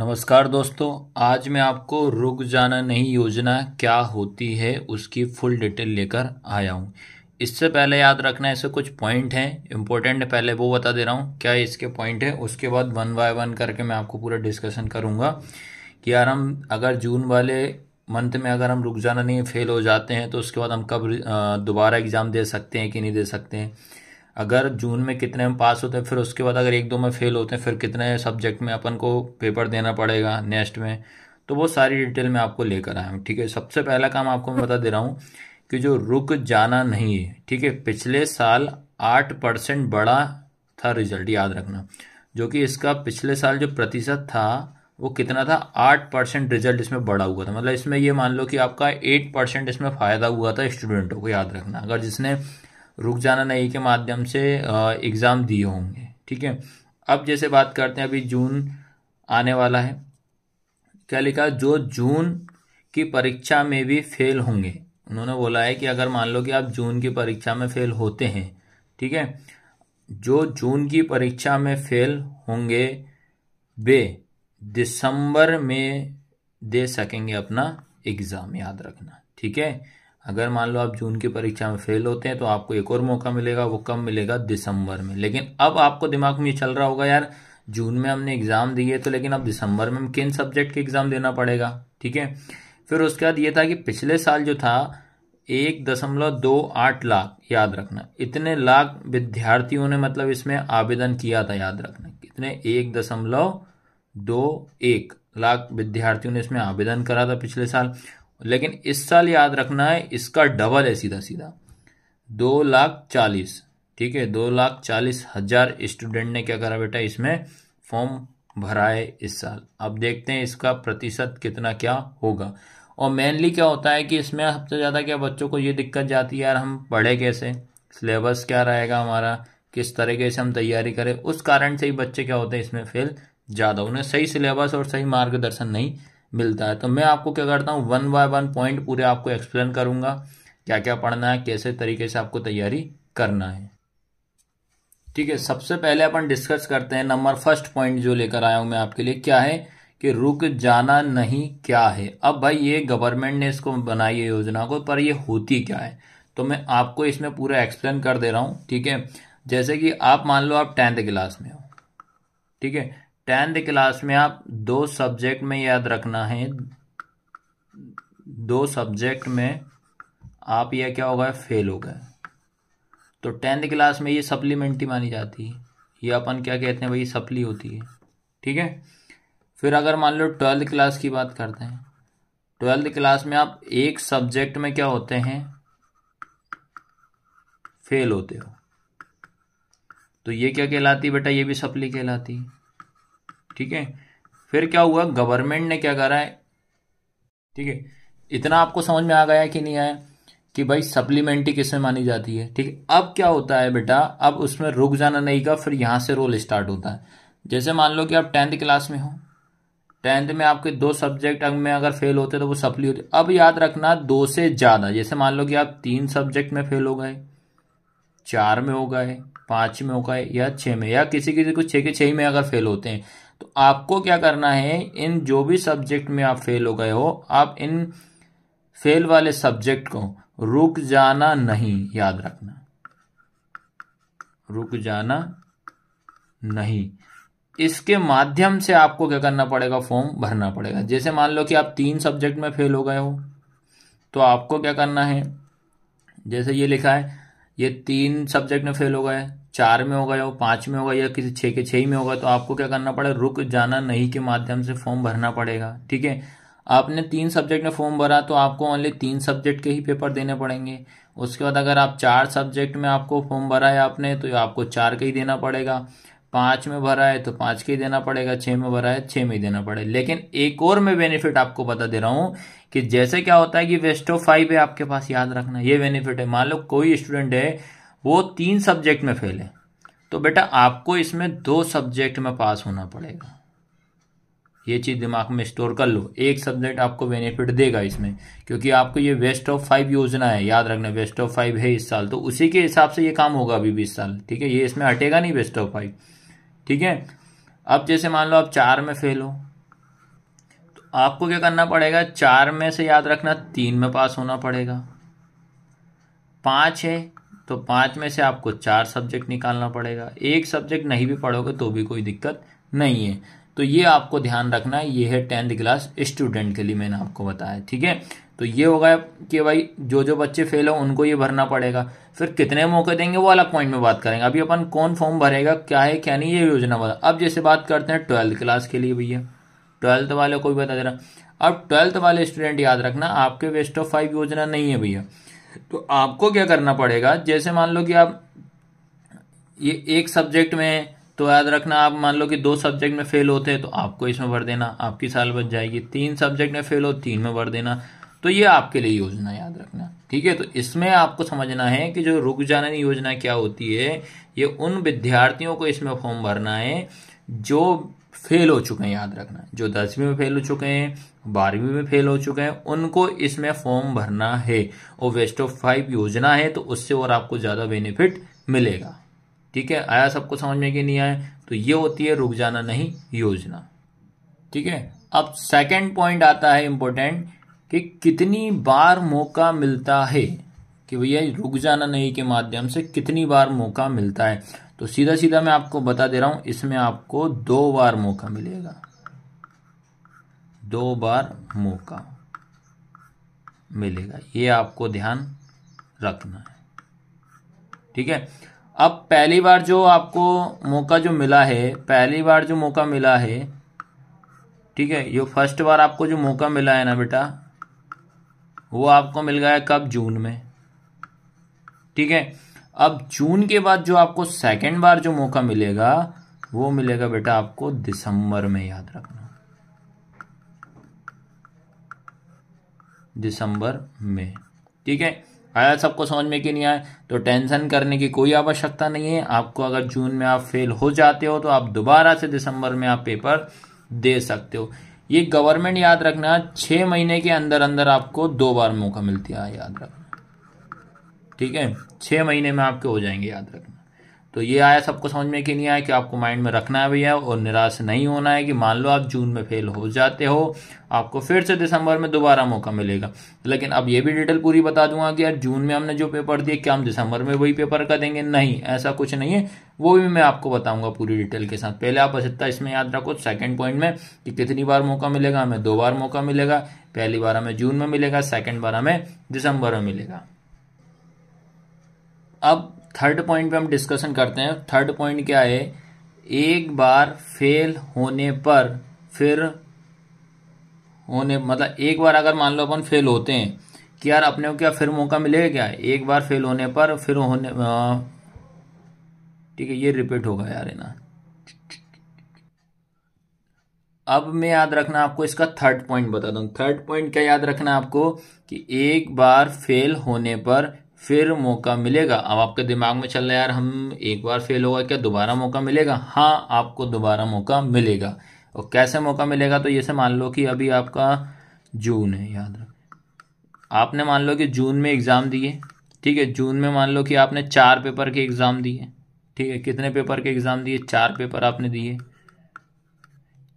नमस्कार दोस्तों। आज मैं आपको रुक जाना नहीं योजना क्या होती है उसकी फुल डिटेल लेकर आया हूँ। इससे पहले याद रखना ऐसे कुछ पॉइंट हैं इम्पोर्टेंट, पहले वो बता दे रहा हूँ क्या इसके पॉइंट है। उसके बाद वन बाय वन करके मैं आपको पूरा डिस्कशन करूँगा कि यार हम अगर जून वाले मंथ में अगर हम रुक जाना नहीं फेल हो जाते हैं तो उसके बाद हम कब दोबारा एग्ज़ाम दे सकते हैं कि नहीं दे सकते हैं। अगर जून में कितने में पास होते हैं, फिर उसके बाद अगर एक दो में फेल होते हैं, फिर कितने सब्जेक्ट में अपन को पेपर देना पड़ेगा नेक्स्ट में। तो वो सारी डिटेल में आपको लेकर आया हूँ। ठीक है, सबसे पहला काम आपको मैं बता दे रहा हूँ कि जो रुक जाना नहीं है, ठीक है, पिछले साल 8% बढ़ा था रिजल्ट, याद रखना। जो कि इसका पिछले साल जो प्रतिशत था वो कितना था, 8% रिजल्ट इसमें बढ़ा हुआ था। मतलब इसमें ये मान लो कि आपका 8% इसमें फ़ायदा हुआ था स्टूडेंटों को, याद रखना, अगर जिसने रुक जाना नहीं के माध्यम से एग्ज़ाम दिए होंगे। ठीक है, अब जैसे बात करते हैं, अभी जून आने वाला है, क्या लिखा, जो जून की परीक्षा में भी फेल होंगे। उन्होंने बोला है कि अगर मान लो कि आप जून की परीक्षा में फेल होते हैं, ठीक है, जो जून की परीक्षा में फेल होंगे वे दिसंबर में दे सकेंगे अपना एग्ज़ाम, याद रखना। ठीक है, अगर मान लो आप जून की परीक्षा में फेल होते हैं तो आपको एक और मौका मिलेगा, वो कब मिलेगा, दिसंबर में। लेकिन अब आपको दिमाग में ये चल रहा होगा यार जून में हमने एग्ज़ाम दिए तो लेकिन अब दिसंबर में किन सब्जेक्ट के एग्ज़ाम देना पड़ेगा। ठीक है, फिर उसके बाद ये था कि पिछले साल जो था 1.28 लाख, याद रखना, इतने लाख विद्यार्थियों ने मतलब इसमें आवेदन किया था, याद रखना, कितने, 1.21 लाख विद्यार्थियों ने इसमें आवेदन करा था पिछले साल। लेकिन इस साल याद रखना है इसका डबल है, सीधा सीधा 2,40,000। ठीक है, 2,40,000 स्टूडेंट ने क्या करा बेटा, इसमें फॉर्म भरा है इस साल। अब देखते हैं इसका प्रतिशत कितना क्या होगा। और मेनली क्या होता है कि इसमें सबसे ज़्यादा क्या बच्चों को ये दिक्कत जाती है, यार हम पढ़े कैसे, सिलेबस क्या रहेगा हमारा, किस तरीके से हम तैयारी करें। उस कारण से ही बच्चे क्या होते हैं इसमें फेल ज़्यादा, उन्हें सही सिलेबस और सही मार्गदर्शन नहीं मिलता है। तो मैं आपको क्या करता हूँ, वन बाय वन पॉइंट पूरे आपको एक्सप्लेन करूंगा, क्या क्या पढ़ना है, कैसे तरीके से आपको तैयारी करना है। ठीक है, सबसे पहले अपन डिस्कस करते हैं नंबर फर्स्ट पॉइंट जो लेकर आया हूं मैं आपके लिए, क्या है कि रुक जाना नहीं क्या है। अब भाई ये गवर्नमेंट ने इसको बनाई है योजना को, पर ये होती क्या है तो मैं आपको इसमें पूरा एक्सप्लेन कर दे रहा हूँ। ठीक है, जैसे कि आप मान लो आप 10th क्लास में हो, ठीक है, 10th क्लास में आप दो सब्जेक्ट में, याद रखना है, दो सब्जेक्ट में आप यह क्या हो गए, फेल हो गए। तो 10th क्लास में ये सप्लीमेंट्री मानी जाती है, ये अपन क्या कहते हैं भाई, सप्ली होती है। ठीक है, फिर अगर मान लो 12th क्लास की बात करते हैं, 12th क्लास में आप एक सब्जेक्ट में क्या होते हैं, फेल होते हो, तो ये क्या कहलाती है बेटा, ये भी सप्ली कहलाती है। ठीक है, फिर क्या हुआ, गवर्नमेंट ने क्या करा है, ठीक है, इतना आपको समझ में आ गया कि नहीं आया कि भाई सप्लीमेंट्री किसमें मानी जाती है। ठीक है, अब क्या होता है बेटा, अब उसमें रुक जाना नहीं का फिर यहां से रोल स्टार्ट होता है। जैसे मान लो कि आप 10th क्लास में हो, 10th में आपके दो सब्जेक्ट में अगर फेल होते तो वो सप्ली होती। अब याद रखना दो से ज्यादा, जैसे मान लो कि आप 3 सब्जेक्ट में फेल हो गए, 4 में हो गए, 5 में हो गए, या 6 में, या किसी किसी को 6 के 6 में अगर फेल होते हैं, तो आपको क्या करना है, इन जो भी सब्जेक्ट में आप फेल हो गए हो, आप इन फेल वाले सब्जेक्ट को रुक जाना नहीं, याद रखना, रुक जाना नहीं, इसके माध्यम से आपको क्या करना पड़ेगा, फॉर्म भरना पड़ेगा। जैसे मान लो कि आप 3 सब्जेक्ट में फेल हो गए हो, तो आपको क्या करना है, जैसे ये लिखा है, ये 3 सब्जेक्ट में फेल हो गए, 4 में हो गए हो, 5 में हो गए, या किसी 6 के 6 में हो गए, तो आपको क्या करना पड़ेगा, रुक जाना नहीं के माध्यम से फॉर्म भरना पड़ेगा। ठीक है, आपने 3 सब्जेक्ट में फॉर्म भरा तो आपको ओनली 3 सब्जेक्ट के ही पेपर देने पड़ेंगे। उसके बाद अगर आप 4 सब्जेक्ट में आपको फॉर्म भरा है आपने, तो आपको 4 के ही देना पड़ेगा। 5 में भरा है तो 5 के ही देना पड़ेगा, 6 में भरा है 6 में ही देना पड़ेगा। लेकिन एक और मैं बेनिफिट आपको बता दे रहा हूं कि जैसे क्या होता है कि वेस्ट ऑफ 5 है आपके पास, याद रखना ये बेनिफिट है। मान लो कोई स्टूडेंट है वो 3 सब्जेक्ट में फेल है, तो बेटा आपको इसमें 2 सब्जेक्ट में पास होना पड़ेगा। ये चीज दिमाग में स्टोर कर लो, एक सब्जेक्ट आपको बेनिफिट देगा इसमें, क्योंकि आपको ये वेस्ट ऑफ 5 योजना है, याद रखना, वेस्ट ऑफ 5 है इस साल, तो उसी के हिसाब से ये काम होगा अभी भी इस साल। ठीक है, ये इसमें हटेगा नहीं वेस्ट ऑफ 5। ठीक है, अब जैसे मान लो आप 4 में फेल हो, आपको क्या करना पड़ेगा, 4 में से याद रखना 3 में पास होना पड़ेगा। 5 है तो 5 में से आपको 4 सब्जेक्ट निकालना पड़ेगा। एक सब्जेक्ट नहीं भी पढ़ोगे तो भी कोई दिक्कत नहीं है। तो ये आपको ध्यान रखना है, ये है 10th क्लास स्टूडेंट के लिए मैंने आपको बताया, ठीक है। तो ये होगा कि भाई जो जो बच्चे फेल हो उनको ये भरना पड़ेगा। फिर कितने मौके देंगे वो अलग पॉइंट में बात करेंगे। अभी अपन कौन फॉर्म भरेगा, क्या है क्या नहीं, ये योजना बता। अब जैसे बात करते हैं 12th क्लास के लिए, भैया 12th वाले को भी बता दे रहा। अब 12th वाले स्टूडेंट याद रखना, आपके वेस्ट ऑफ 5 योजना नहीं है भैया। तो आपको क्या करना पड़ेगा, जैसे मान लो कि आप ये एक सब्जेक्ट में, तो याद रखना आप मान लो कि 2 सब्जेक्ट में फेल होते हैं तो आपको इसमें भर देना, आपकी साल बच जाएगी। 3 सब्जेक्ट में फेल हो 3 में भर देना। तो ये आपके लिए योजना याद रखना, ठीक है। तो इसमें आपको समझना है कि जो रुक जाना योजना क्या होती है, ये उन विद्यार्थियों को इसमें फॉर्म भरना है जो फेल हो चुके हैं, याद रखना। जो 10वीं में फेल हो चुके हैं, 12वीं में फेल हो चुके हैं, उनको इसमें फॉर्म भरना है। और वेस्ट ऑफ 5 योजना है तो उससे और आपको ज्यादा बेनिफिट मिलेगा, ठीक है। आया सबको समझ में कि नहीं आया? तो ये होती है रुक जाना नहीं योजना, ठीक है। अब सेकंड पॉइंट आता है इंपॉर्टेंट, कि कितनी बार मौका मिलता है, कि भैया रुक जाना नहीं के माध्यम से कितनी बार मौका मिलता है। तो सीधा सीधा मैं आपको बता दे रहा हूं, इसमें आपको 2 बार मौका मिलेगा, 2 बार मौका मिलेगा, ये आपको ध्यान रखना है, ठीक है। अब पहली बार जो आपको मौका जो मिला है, पहली बार जो मौका मिला है, ठीक है, ये फर्स्ट बार आपको जो मौका मिला है ना बेटा, वो आपको मिल गया कब, जून में, ठीक है। अब जून के बाद जो आपको सेकंड बार जो मौका मिलेगा, वो मिलेगा बेटा आपको दिसंबर में, याद रखना, दिसंबर में, ठीक है। आया सबको समझ में कि नहीं आया? तो टेंशन करने की कोई आवश्यकता नहीं है। आपको अगर जून में आप फेल हो जाते हो तो आप दोबारा से दिसंबर में आप पेपर दे सकते हो। ये गवर्नमेंट याद रखना 6 महीने के अंदर अंदर आपको 2 बार मौका मिलती है, याद रखना, ठीक है। 6 महीने में आपके हो जाएंगे, याद रखना। तो ये आया सबको समझ में कि नहीं आया, कि आपको माइंड में रखना है भैया, और निराश नहीं होना है कि मान लो आप जून में फेल हो जाते हो, आपको फिर से दिसंबर में दोबारा मौका मिलेगा। लेकिन अब ये भी डिटेल पूरी बता दूंगा कि यार जून में हमने जो पेपर दिए, क्या हम दिसंबर में वही पेपर का देंगे? नहीं, ऐसा कुछ नहीं है, वो भी मैं आपको बताऊंगा पूरी डिटेल के साथ। पहले आप बस इतना इसमें याद रखो सेकंड पॉइंट में, कि कितनी बार मौका मिलेगा, हमें 2 बार मौका मिलेगा। पहली बार हमें जून में मिलेगा, सेकंड बार हमें दिसंबर में मिलेगा। अब थर्ड पॉइंट पे हम डिस्कशन करते हैं। थर्ड पॉइंट क्या है, एक बार फेल होने पर फिर होने, मतलब एक बार अगर मान लो अपन फेल होते हैं, कि यार अपने को क्या फिर मौका मिलेगा क्या? एक बार फेल होने पर फिर होने, ठीक है, ये रिपीट होगा यार, है ना। अब मैं याद रखना आपको इसका थर्ड पॉइंट बता दूं। थर्ड पॉइंट क्या याद रखना आपको, कि एक बार फेल होने पर फिर मौका मिलेगा। अब आपके दिमाग में चल रहा है यार हम एक बार फेल होगा, क्या दोबारा मौका मिलेगा? हाँ, आपको दोबारा मौका मिलेगा। और कैसे मौका मिलेगा? तो जैसे मान लो कि अभी आपका जून है, याद रख, आपने मान लो कि जून में एग्जाम दिए, ठीक है। जून में मान लो कि आपने 4 पेपर के एग्जाम दिए, ठीक है। कितने पेपर के एग्जाम दिए? 4 पेपर आपने दिए।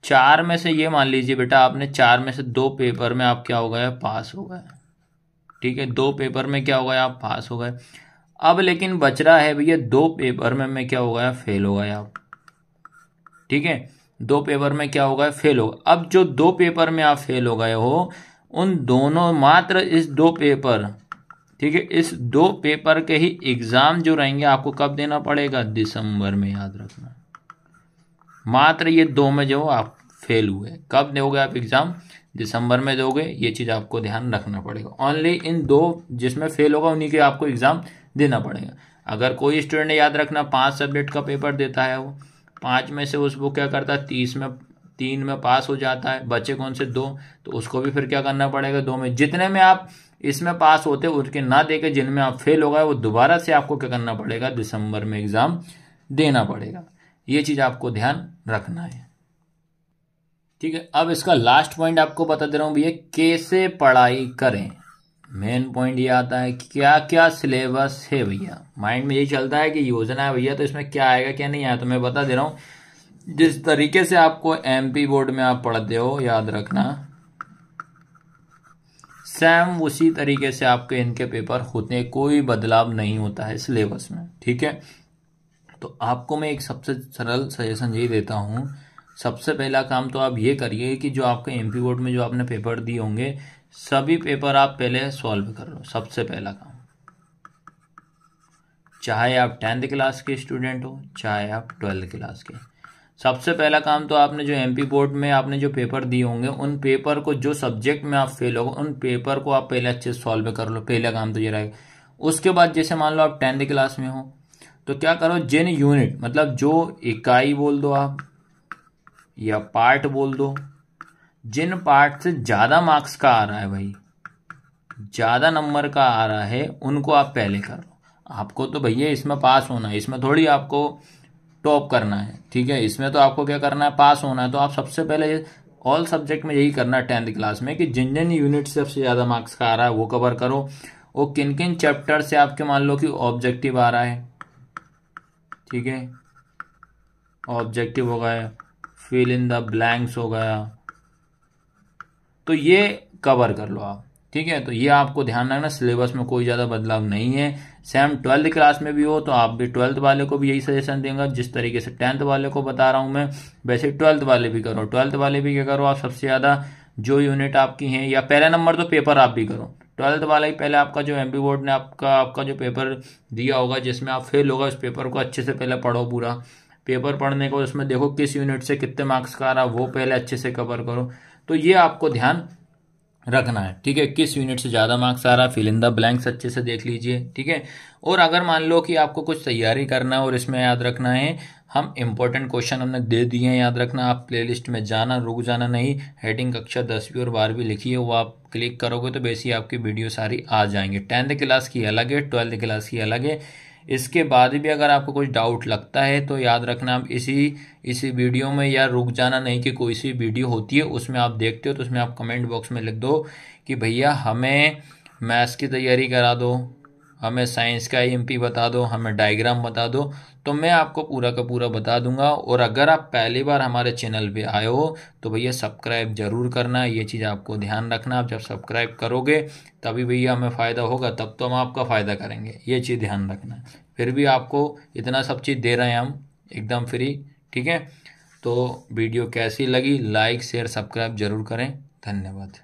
4 में से ये मान लीजिए बेटा आपने 4 में से 2 पेपर में आप क्या हो गए? पास हो गए, ठीक है। 2 पेपर में क्या हो गया? आप पास हो गए। अब लेकिन बच रहा है भैया 2 पेपर में मैं क्या हो गया? फेल हो गया आप, ठीक है। 2 पेपर में क्या हो गया? फेल हो गया। अब जो 2 पेपर में आप फेल हो गए हो, उन दोनों, मात्र इस 2 पेपर, ठीक है, इस 2 पेपर के ही एग्जाम जो रहेंगे आपको कब देना पड़ेगा? दिसंबर में, याद रखना। मात्र ये 2 में जो आप फेल हुए, कब दोगे आप एग्जाम? दिसंबर में दोगे। ये चीज आपको ध्यान रखना पड़ेगा। ओनली इन 2 जिसमें फेल होगा उन्हीं के आपको एग्जाम देना पड़ेगा। अगर कोई स्टूडेंट याद रखना 5 सब्जेक्ट का पेपर देता है, वो 5 में से उसको क्या करता है? 3 में पास हो जाता है, बचे कौन से? 2। तो उसको भी फिर क्या करना पड़ेगा? 2 में, जितने में आप इसमें पास होते उसके ना देके जिनमें आप फेल हो गए, वो दोबारा से आपको क्या करना पड़ेगा? दिसंबर में एग्जाम देना पड़ेगा। ये चीज आपको ध्यान रखना है, ठीक है। अब इसका लास्ट पॉइंट आपको बता दे रहा हूं भैया, कैसे पढ़ाई करें। मेन पॉइंट ये आता है कि क्या क्या सिलेबस है भैया। माइंड में यही चलता है कि योजना है भैया, तो इसमें क्या आएगा क्या नहीं आया। तो मैं बता दे रहा हूं, जिस तरीके से आपको एमपी बोर्ड में आप पढ़ते हो, याद रखना, सेम उसी तरीके से आपके इनके पेपर होते हैं, कोई बदलाव नहीं होता है सिलेबस में, ठीक है। तो आपको मैं एक सबसे सरल सजेशन यही देता हूँ, सबसे पहला काम तो आप ये करिए कि जो आपके एमपी बोर्ड में जो आपने पेपर दिए होंगे सभी पेपर आप पहले सॉल्व कर लो, सबसे पहला काम। चाहे आप 10th क्लास के स्टूडेंट हो, चाहे आप 12th क्लास के, सबसे पहला काम तो आपने जो एमपी बोर्ड में आपने जो पेपर दिए होंगे उन पेपर को, जो सब्जेक्ट में आप फेल हो उन पेपर को आप पहले अच्छे से सॉल्व कर लो, पहला काम तो ये रहेगा। उसके बाद जैसे मान लो आप 10th क्लास में हो तो क्या करो, जिन यूनिट मतलब जो इकाई बोल दो आप या पार्ट बोल दो, जिन पार्ट से ज़्यादा मार्क्स का आ रहा है भाई, ज़्यादा नंबर का आ रहा है, उनको आप पहले कर लो। आपको तो भैया इसमें पास होना है, इसमें थोड़ी आपको टॉप करना है, ठीक है। इसमें तो आपको क्या करना है, पास होना है। तो आप सबसे पहले ऑल सब्जेक्ट में यही करना है 10th क्लास में कि जिन जिन यूनिट से सबसे ज़्यादा मार्क्स का आ रहा है वो कवर करो। और किन किन चैप्टर से आपके मान लो कि ऑब्जेक्टिव आ रहा है, ठीक है, ऑब्जेक्टिव हो गया, फिल इन द ब्लैंक्स हो गया, तो ये कवर कर लो आप, ठीक है। तो ये आपको ध्यान रखना, सिलेबस में कोई ज़्यादा बदलाव नहीं है। सेम 12th क्लास में भी हो तो आप भी 12th वाले को भी यही सजेशन देंगे, जिस तरीके से 10th वाले को बता रहा हूँ मैं वैसे 12th वाले भी करो। 12th वाले भी क्या करो, आप सबसे ज़्यादा जो यूनिट आपकी हैं, या पहला नंबर तो पेपर आप भी करो 12th वाला ही पहले। आपका जो एमपी बोर्ड ने आपका जो पेपर दिया होगा जिसमें आप फेल होगा, उस पेपर को अच्छे से पहले पढ़ो, पूरा पेपर पढ़ने को उसमें देखो किस यूनिट से कितने मार्क्स का आ रहा है वो पहले अच्छे से कवर करो। तो ये आपको ध्यान रखना है, ठीक है। किस यूनिट से ज़्यादा मार्क्स आ रहा है, फिल इन द ब्लैंक्स अच्छे से देख लीजिए, ठीक है। और अगर मान लो कि आपको कुछ तैयारी करना है और इसमें याद रखना है, हम इंपॉर्टेंट क्वेश्चन हमने दे दिए हैं, याद रखना। आप प्लेलिस्ट में जाना, रुक जाना नहीं, हेडिंग कक्षा 10वीं और 12वीं लिखी है, वो आप क्लिक करोगे तो वैसे आपकी वीडियो सारी आ जाएंगे। 10th क्लास की अलग है, 12th क्लास की अलग है। इसके बाद भी अगर आपको कुछ डाउट लगता है तो याद रखना, आप इसी वीडियो में, या रुक जाना नहीं कि कोई सी वीडियो होती है उसमें आप देखते हो तो उसमें आप कमेंट बॉक्स में लिख दो कि भैया हमें मैथ्स की तैयारी करा दो, हमें साइंस का एमपी बता दो, हमें डायग्राम बता दो, तो मैं आपको पूरा का पूरा बता दूंगा। और अगर आप पहली बार हमारे चैनल पे आए हो तो भैया सब्सक्राइब जरूर करना, ये चीज़ आपको ध्यान रखना। आप जब सब्सक्राइब करोगे तभी भैया हमें फ़ायदा होगा, तब तो हम आपका फ़ायदा करेंगे, ये चीज़ ध्यान रखना। फिर भी आपको इतना सब चीज़ दे रहे हैं हम एकदम फ्री, ठीक है। तो वीडियो कैसी लगी, लाइक शेयर सब्सक्राइब जरूर करें। धन्यवाद।